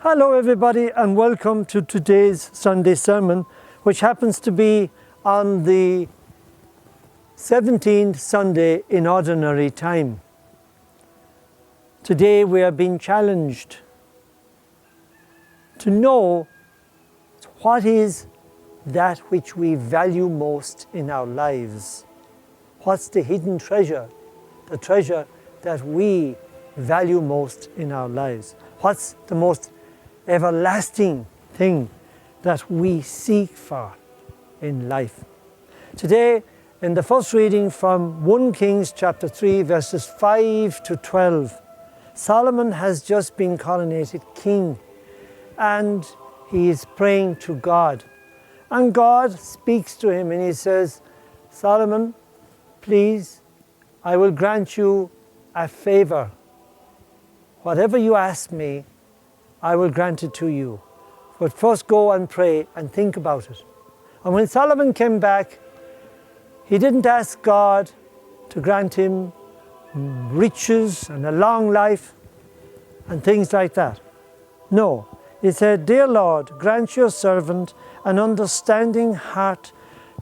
Hello everybody and welcome to today's Sunday sermon, which happens to be on the 17th Sunday in Ordinary Time. Today we are being challenged to know what is that which we value most in our lives. What's the hidden treasure, the treasure that we value most in our lives? What's the most everlasting thing that we seek for in life? Today, in the first reading from 1 Kings chapter 3, verses 5 to 12, Solomon has just been coronated king and he is praying to God. And God speaks to him and he says, Solomon, please, I will grant you a favor. Whatever you ask me, I will grant it to you. But first go and pray and think about it. And when Solomon came back, he didn't ask God to grant him riches and a long life and things like that. No, he said, Dear Lord, grant your servant an understanding heart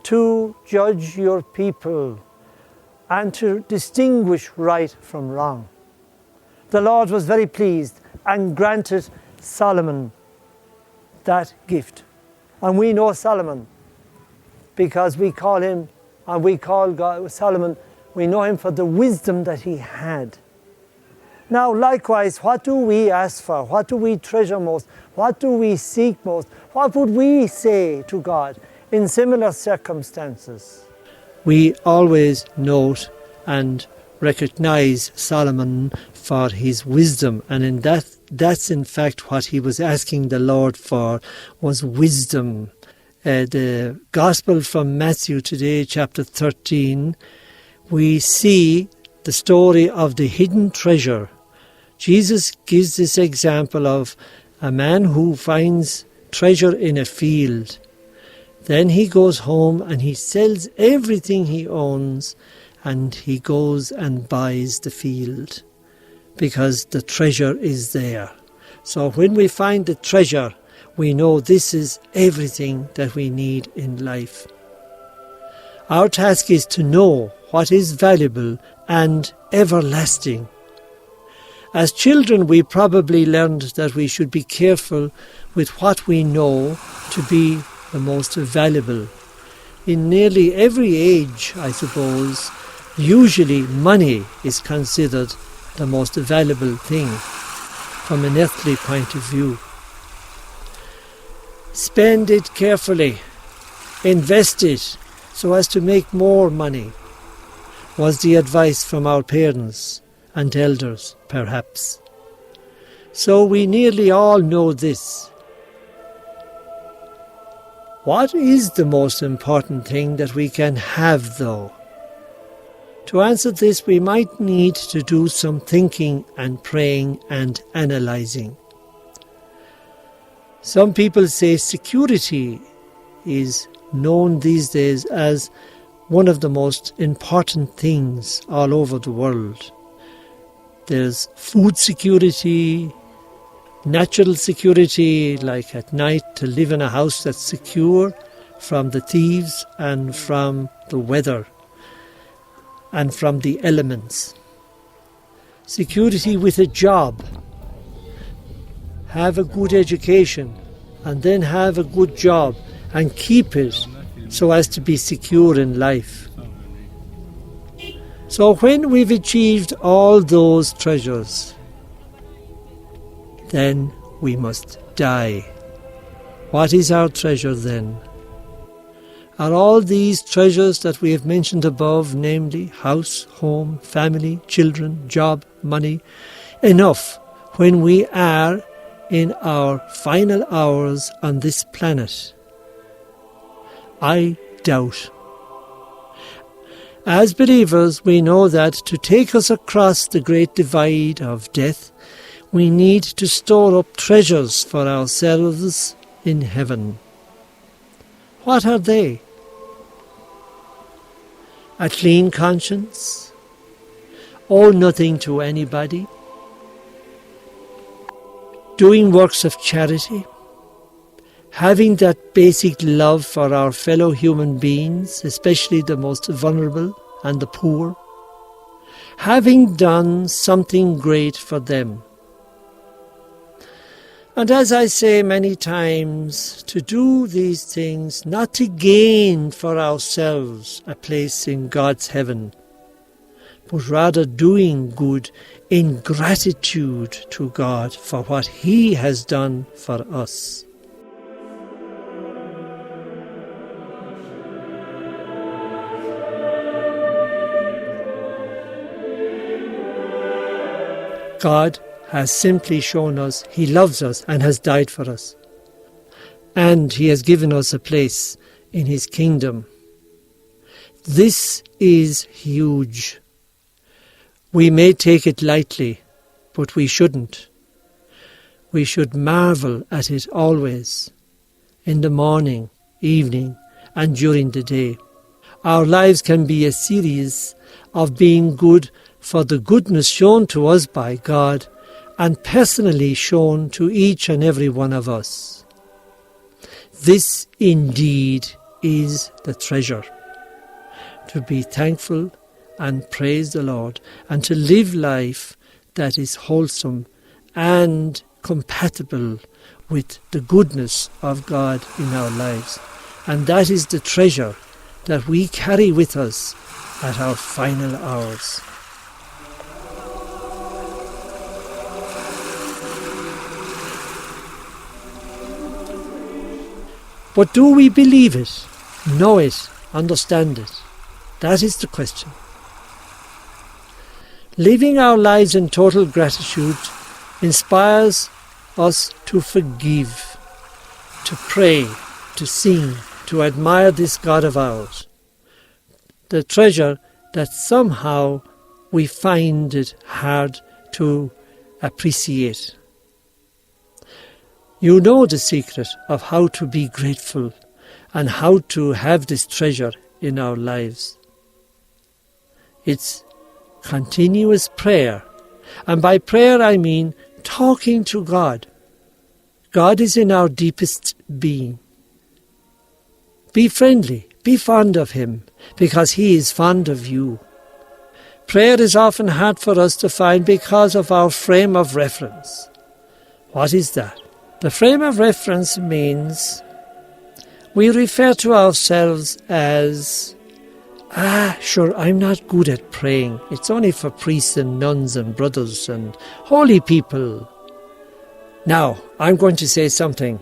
to judge your people and to distinguish right from wrong. The Lord was very pleased and granted Solomon that gift. And we know Solomon because we call him, and we call God, Solomon, we know him for the wisdom that he had. Now likewise, what do we ask for? What do we treasure most? What do we seek most? What would we say to God in similar circumstances? We always note and recognize Solomon for his wisdom, and in that's in fact what he was asking the Lord for, was wisdom. The Gospel from Matthew today, chapter 13, we see the story of the hidden treasure. Jesus gives this example of a man who finds treasure in a field. Then he goes home and he sells everything he owns and he goes and buys the field because the treasure is there. So when we find the treasure, we know this is everything that we need in life. Our task is to know what is valuable and everlasting. As children, we probably learned that we should be careful with what we know to be the most valuable. In nearly every age, I suppose, usually money is considered the most valuable thing from an earthly point of view. Spend it carefully, invest it so as to make more money, was the advice from our parents and elders, perhaps. So we nearly all know this. What is the most important thing that we can have, though? To answer this, we might need to do some thinking and praying and analysing. Some people say security is known these days as one of the most important things all over the world. There's food security, natural security, like at night to live in a house that's secure from the thieves and from the weather and from the elements. Security with a job. Have a good education and then have a good job and keep it so as to be secure in life. So when we've achieved all those treasures, then we must die. What is our treasure then? Are all these treasures that we have mentioned above, namely house, home, family, children, job, money, enough when we are in our final hours on this planet? I doubt. As believers, we know that to take us across the great divide of death, we need to store up treasures for ourselves in heaven. What are they? A clean conscience, owe nothing to anybody, doing works of charity, having that basic love for our fellow human beings, especially the most vulnerable and the poor, having done something great for them. And as I say many times, to do these things not to gain for ourselves a place in God's heaven, but rather doing good in gratitude to God for what He has done for us. God has simply shown us He loves us and has died for us. And He has given us a place in His kingdom. This is huge. We may take it lightly, but we shouldn't. We should marvel at it always, in the morning, evening, and during the day. Our lives can be a series of being good for the goodness shown to us by God and personally shown to each and every one of us. This indeed is the treasure. To be thankful and praise the Lord, and to live life that is wholesome and compatible with the goodness of God in our lives. And that is the treasure that we carry with us at our final hours. But do we believe it, know it, understand it? That is the question. Living our lives in total gratitude inspires us to forgive, to pray, to sing, to admire this God of ours. The treasure that somehow we find it hard to appreciate. You know the secret of how to be grateful and how to have this treasure in our lives. It's continuous prayer. And by prayer I mean talking to God. God is in our deepest being. Be friendly, be fond of Him, because He is fond of you. Prayer is often hard for us to find because of our frame of reference. What is that? The frame of reference means we refer to ourselves as, sure, I'm not good at praying. It's only for priests and nuns and brothers and holy people. Now, I'm going to say something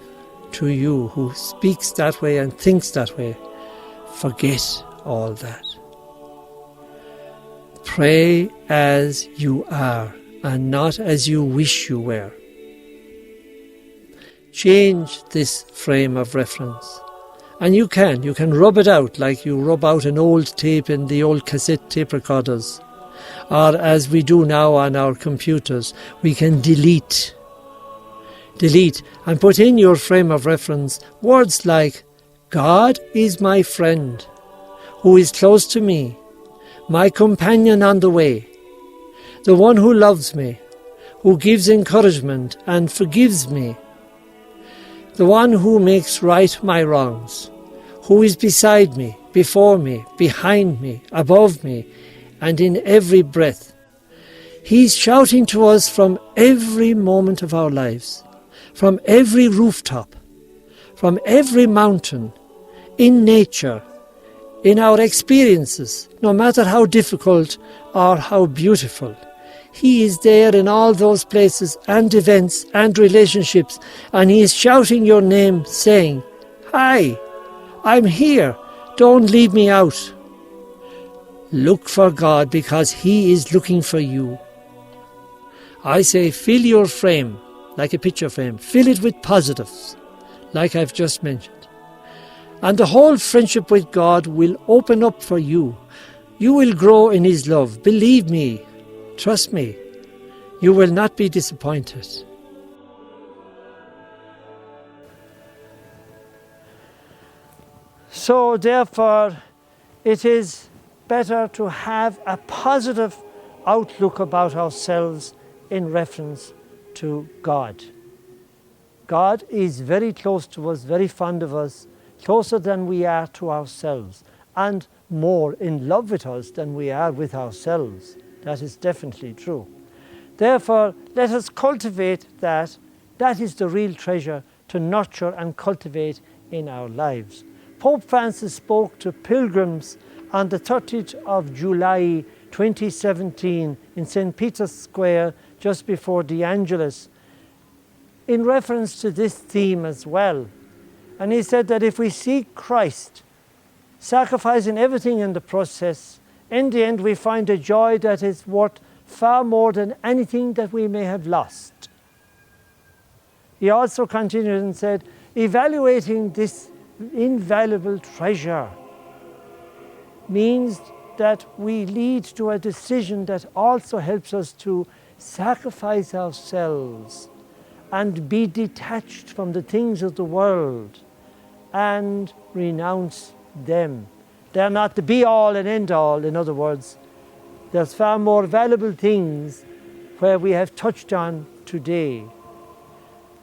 to you who speaks that way and thinks that way. Forget all that. Pray as you are and not as you wish you were. Change this frame of reference. And you can rub it out like you rub out an old tape in the old cassette tape recorders. Or as we do now on our computers, we can delete and put in your frame of reference words like, God is my friend, who is close to me, my companion on the way, the one who loves me, who gives encouragement and forgives me, the one who makes right my wrongs, who is beside me, before me, behind me, above me, and in every breath. He's shouting to us from every moment of our lives, from every rooftop, from every mountain, in nature, in our experiences, no matter how difficult or how beautiful. He is there in all those places and events and relationships, and He is shouting your name, saying, Hi, I'm here, don't leave me out. Look for God because He is looking for you. I say fill your frame, like a picture frame, fill it with positives, like I've just mentioned. And the whole friendship with God will open up for you. You will grow in His love. Believe me, trust me, you will not be disappointed. So therefore, it is better to have a positive outlook about ourselves in reference to God. God is very close to us, very fond of us, closer than we are to ourselves, and more in love with us than we are with ourselves. That is definitely true. Therefore, let us cultivate that. That is the real treasure to nurture and cultivate in our lives. Pope Francis spoke to pilgrims on the 30th of July 2017 in St. Peter's Square just before the Angelus, in reference to this theme as well. And he said that if we seek Christ, sacrificing everything in the process, in the end we find a joy that is worth far more than anything that we may have lost. He also continued and said, evaluating this invaluable treasure means that we lead to a decision that also helps us to sacrifice ourselves and be detached from the things of the world and renounce them. They're not the be-all and end-all, in other words. There's far more valuable things where we have touched on today.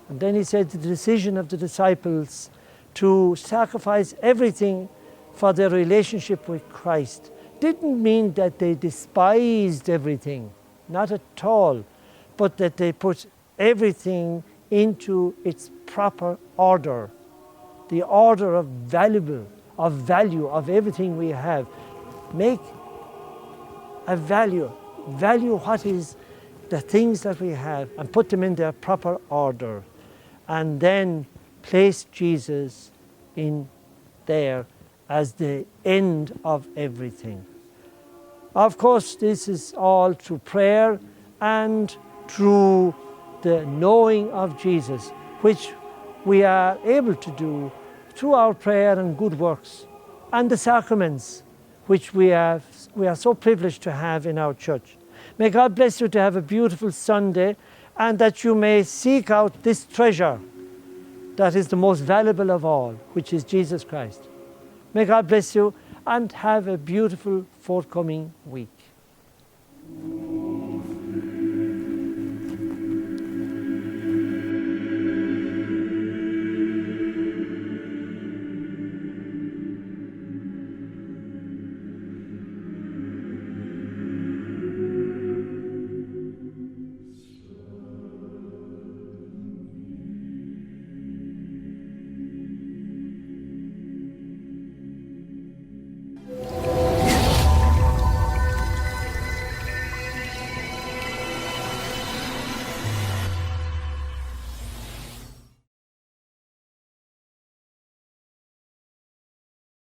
And then he said the decision of the disciples to sacrifice everything for their relationship with Christ didn't mean that they despised everything, not at all, but that they put everything into its proper order, the order of value of everything we have. Make a value what is the things that we have and put them in their proper order, and then place Jesus in there as the end of everything. Of course, this is all through prayer and through the knowing of Jesus, which we are able to do through our prayer and good works, and the sacraments, which we are so privileged to have in our church. May God bless you to have a beautiful Sunday, and that you may seek out this treasure that is the most valuable of all, which is Jesus Christ. May God bless you, and have a beautiful forthcoming week.